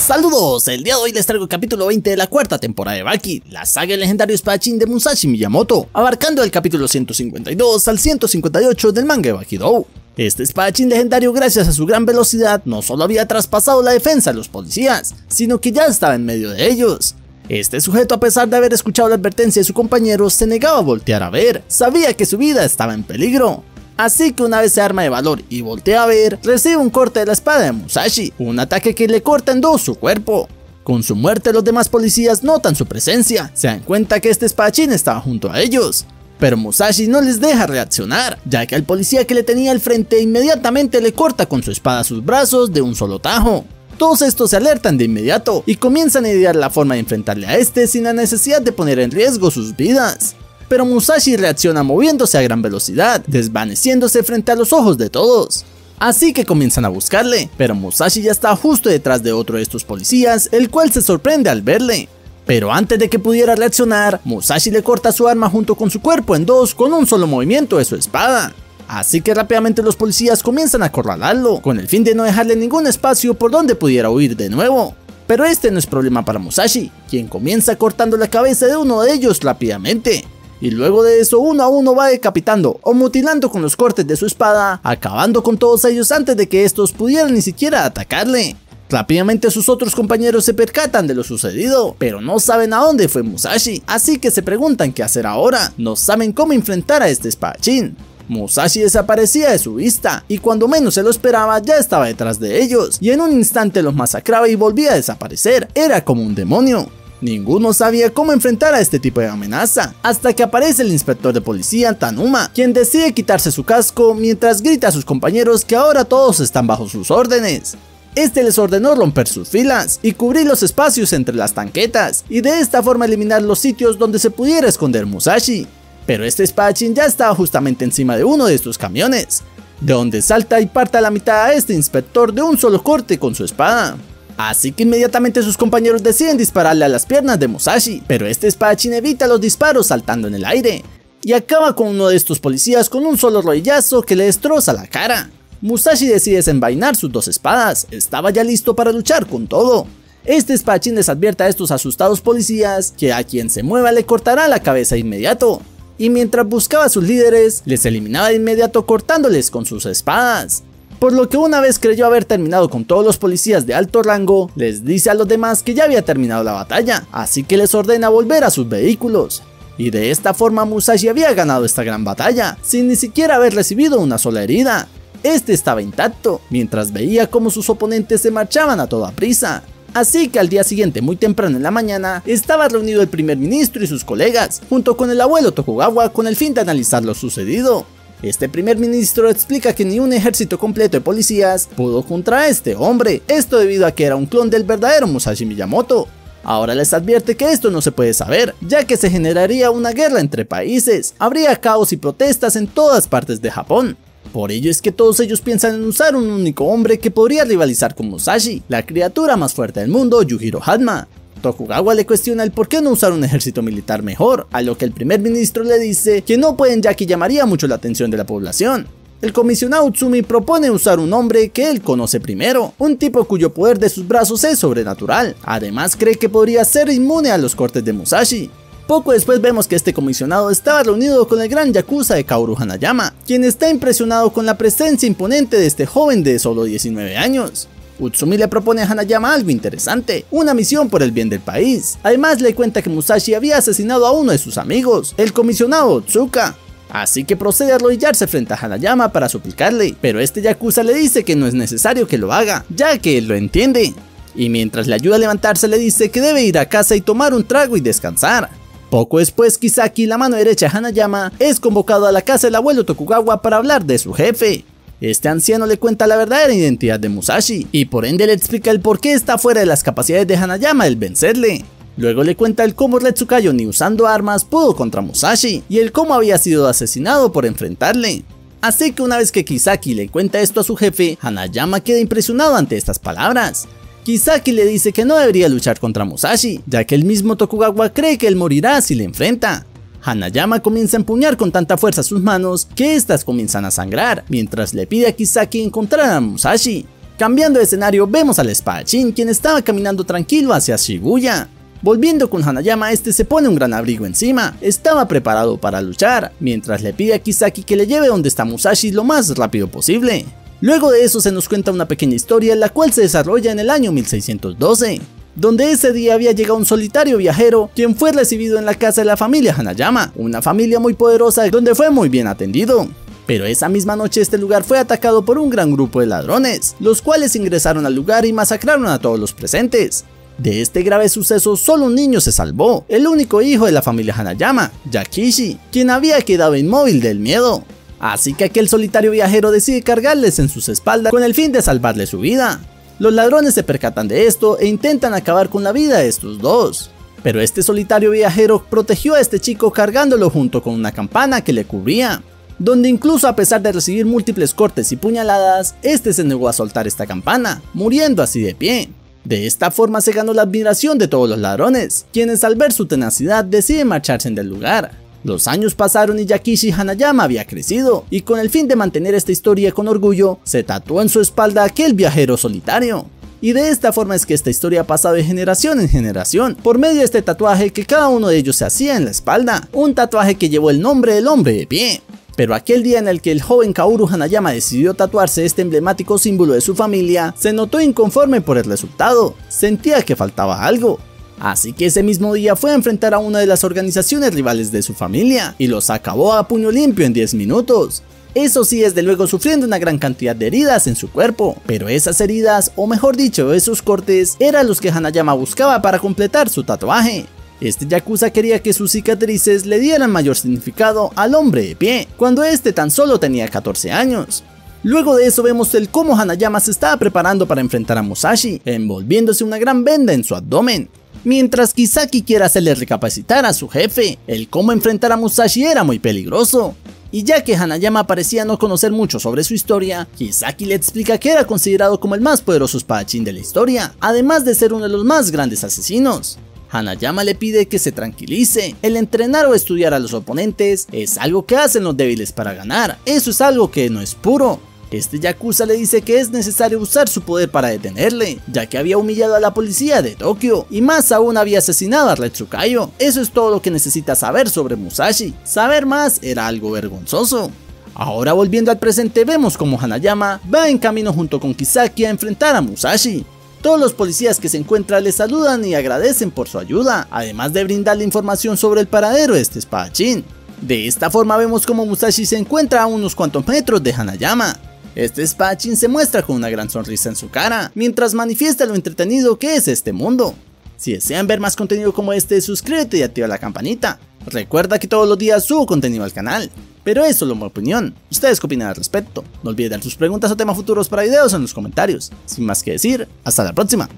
Saludos, el día de hoy les traigo el capítulo 20 de la cuarta temporada de Baki, la saga del legendario espadachín de Musashi Miyamoto, abarcando el capítulo 152 al 158 del manga de Bakidou. Este espadachín legendario, gracias a su gran velocidad, no solo había traspasado la defensa de los policías, sino que ya estaba en medio de ellos. Este sujeto, a pesar de haber escuchado la advertencia de su compañero, se negaba a voltear a ver, sabía que su vida estaba en peligro. Así que una vez se arma de valor y voltea a ver, recibe un corte de la espada de Musashi, un ataque que le corta en dos su cuerpo. Con su muerte, los demás policías notan su presencia, se dan cuenta que este espadachín estaba junto a ellos. Pero Musashi no les deja reaccionar, ya que al policía que le tenía al frente inmediatamente le corta con su espada sus brazos de un solo tajo. Todos estos se alertan de inmediato y comienzan a idear la forma de enfrentarle a este sin la necesidad de poner en riesgo sus vidas. Pero Musashi reacciona moviéndose a gran velocidad, desvaneciéndose frente a los ojos de todos. Así que comienzan a buscarle, pero Musashi ya está justo detrás de otro de estos policías, el cual se sorprende al verle. Pero antes de que pudiera reaccionar, Musashi le corta su arma junto con su cuerpo en dos con un solo movimiento de su espada. Así que rápidamente los policías comienzan a acorralarlo, con el fin de no dejarle ningún espacio por donde pudiera huir de nuevo. Pero este no es problema para Musashi, quien comienza cortando la cabeza de uno de ellos rápidamente. Y luego de eso uno a uno va decapitando o mutilando con los cortes de su espada, acabando con todos ellos antes de que estos pudieran ni siquiera atacarle. Rápidamente sus otros compañeros se percatan de lo sucedido, pero no saben a dónde fue Musashi, así que se preguntan qué hacer ahora, no saben cómo enfrentar a este espadachín. Musashi desaparecía de su vista, y cuando menos se lo esperaba ya estaba detrás de ellos, y en un instante los masacraba y volvía a desaparecer, era como un demonio. Ninguno sabía cómo enfrentar a este tipo de amenaza, hasta que aparece el inspector de policía Tanuma, quien decide quitarse su casco mientras grita a sus compañeros que ahora todos están bajo sus órdenes. Este les ordenó romper sus filas y cubrir los espacios entre las tanquetas, y de esta forma eliminar los sitios donde se pudiera esconder Musashi. Pero este espadachín ya estaba justamente encima de uno de estos camiones, de donde salta y parte a la mitad a este inspector de un solo corte con su espada. Así que inmediatamente sus compañeros deciden dispararle a las piernas de Musashi, pero este espadachín evita los disparos saltando en el aire, y acaba con uno de estos policías con un solo rodillazo que le destroza la cara. Musashi decide desenvainar sus dos espadas, estaba ya listo para luchar con todo. Este espadachín les advierte a estos asustados policías que a quien se mueva le cortará la cabeza de inmediato, y mientras buscaba a sus líderes, les eliminaba de inmediato cortándoles con sus espadas. Por lo que una vez creyó haber terminado con todos los policías de alto rango, les dice a los demás que ya había terminado la batalla, así que les ordena volver a sus vehículos. Y de esta forma Musashi había ganado esta gran batalla, sin ni siquiera haber recibido una sola herida. Este estaba intacto, mientras veía cómo sus oponentes se marchaban a toda prisa. Así que al día siguiente, muy temprano en la mañana, estaba reunido el primer ministro y sus colegas, junto con el abuelo Tokugawa, con el fin de analizar lo sucedido. Este primer ministro explica que ni un ejército completo de policías pudo contra este hombre, esto debido a que era un clon del verdadero Musashi Miyamoto. Ahora les advierte que esto no se puede saber, ya que se generaría una guerra entre países, habría caos y protestas en todas partes de Japón. Por ello es que todos ellos piensan en usar un único hombre que podría rivalizar con Musashi, la criatura más fuerte del mundo, Yujiro Hanma. Tokugawa le cuestiona el por qué no usar un ejército militar mejor, a lo que el primer ministro le dice que no pueden ya que llamaría mucho la atención de la población. El comisionado Utsumi propone usar un hombre que él conoce primero, un tipo cuyo poder de sus brazos es sobrenatural, además cree que podría ser inmune a los cortes de Musashi. Poco después vemos que este comisionado estaba reunido con el gran yakuza de Kaoru Hanayama, quien está impresionado con la presencia imponente de este joven de solo 19 años. Utsumi le propone a Hanayama algo interesante, una misión por el bien del país. Además le cuenta que Musashi había asesinado a uno de sus amigos, el comisionado Otsuka. Así que procede a arrodillarse frente a Hanayama para suplicarle, pero este yakuza le dice que no es necesario que lo haga, ya que él lo entiende. Y mientras le ayuda a levantarse le dice que debe ir a casa y tomar un trago y descansar. Poco después, Kisaki, la mano derecha de Hanayama, es convocado a la casa del abuelo Tokugawa para hablar de su jefe. Este anciano le cuenta la verdadera identidad de Musashi, y por ende le explica el por qué está fuera de las capacidades de Hanayama el vencerle. Luego le cuenta el cómo Retsukayo ni usando armas pudo contra Musashi, y el cómo había sido asesinado por enfrentarle. Así que una vez que Kisaki le cuenta esto a su jefe, Hanayama queda impresionado ante estas palabras. Kisaki le dice que no debería luchar contra Musashi, ya que el mismo Tokugawa cree que él morirá si le enfrenta. Hanayama comienza a empuñar con tanta fuerza sus manos que estas comienzan a sangrar, mientras le pide a Kisaki encontrar a Musashi. Cambiando de escenario, vemos al espadachín, quien estaba caminando tranquilo hacia Shibuya. Volviendo con Hanayama, este se pone un gran abrigo encima, estaba preparado para luchar, mientras le pide a Kisaki que le lleve donde está Musashi lo más rápido posible. Luego de eso se nos cuenta una pequeña historia, la cual se desarrolla en el año 1612, donde ese día había llegado un solitario viajero, quien fue recibido en la casa de la familia Hanayama, una familia muy poderosa donde fue muy bien atendido. Pero esa misma noche este lugar fue atacado por un gran grupo de ladrones, los cuales ingresaron al lugar y masacraron a todos los presentes. De este grave suceso solo un niño se salvó, el único hijo de la familia Hanayama, Yakishi, quien había quedado inmóvil del miedo. Así que aquel solitario viajero decide cargarles en sus espaldas con el fin de salvarle su vida. Los ladrones se percatan de esto e intentan acabar con la vida de estos dos. Pero este solitario viajero protegió a este chico cargándolo junto con una campana que le cubría, donde incluso a pesar de recibir múltiples cortes y puñaladas, este se negó a soltar esta campana, muriendo así de pie. De esta forma se ganó la admiración de todos los ladrones, quienes al ver su tenacidad deciden marcharse del lugar. Los años pasaron y Yakishi Hanayama había crecido, y con el fin de mantener esta historia con orgullo, se tatuó en su espalda aquel viajero solitario. Y de esta forma es que esta historia ha pasado de generación en generación, por medio de este tatuaje que cada uno de ellos se hacía en la espalda, un tatuaje que llevó el nombre del hombre de pie. Pero aquel día en el que el joven Kaoru Hanayama decidió tatuarse este emblemático símbolo de su familia, se notó inconforme por el resultado, sentía que faltaba algo. Así que ese mismo día fue a enfrentar a una de las organizaciones rivales de su familia, y los acabó a puño limpio en 10 minutos. Eso sí, desde luego sufriendo una gran cantidad de heridas en su cuerpo, pero esas heridas, o mejor dicho, esos cortes, eran los que Hanayama buscaba para completar su tatuaje. Este yakuza quería que sus cicatrices le dieran mayor significado al hombre de pie, cuando este tan solo tenía 14 años. Luego de eso vemos el cómo Hanayama se estaba preparando para enfrentar a Musashi, envolviéndose una gran venda en su abdomen. Mientras Kisaki quiere hacerle recapacitar a su jefe, el cómo enfrentar a Musashi era muy peligroso. Y ya que Hanayama parecía no conocer mucho sobre su historia, Kisaki le explica que era considerado como el más poderoso espadachín de la historia, además de ser uno de los más grandes asesinos. Hanayama le pide que se tranquilice, el entrenar o estudiar a los oponentes es algo que hacen los débiles para ganar, eso es algo que no es puro. Este yakuza le dice que es necesario usar su poder para detenerle, ya que había humillado a la policía de Tokio, y más aún había asesinado a Retsukayo. Eso es todo lo que necesita saber sobre Musashi, saber más era algo vergonzoso. Ahora volviendo al presente vemos como Hanayama va en camino junto con Kisaki a enfrentar a Musashi. Todos los policías que se encuentran le saludan y agradecen por su ayuda, además de brindarle información sobre el paradero de este espadachín. De esta forma vemos como Musashi se encuentra a unos cuantos metros de Hanayama. Este espadachín se muestra con una gran sonrisa en su cara, mientras manifiesta lo entretenido que es este mundo. Si desean ver más contenido como este, suscríbete y activa la campanita. Recuerda que todos los días subo contenido al canal. Pero es solo mi opinión, ¿ustedes qué opinan al respecto? No olviden dar sus preguntas o temas futuros para videos en los comentarios. Sin más que decir, hasta la próxima.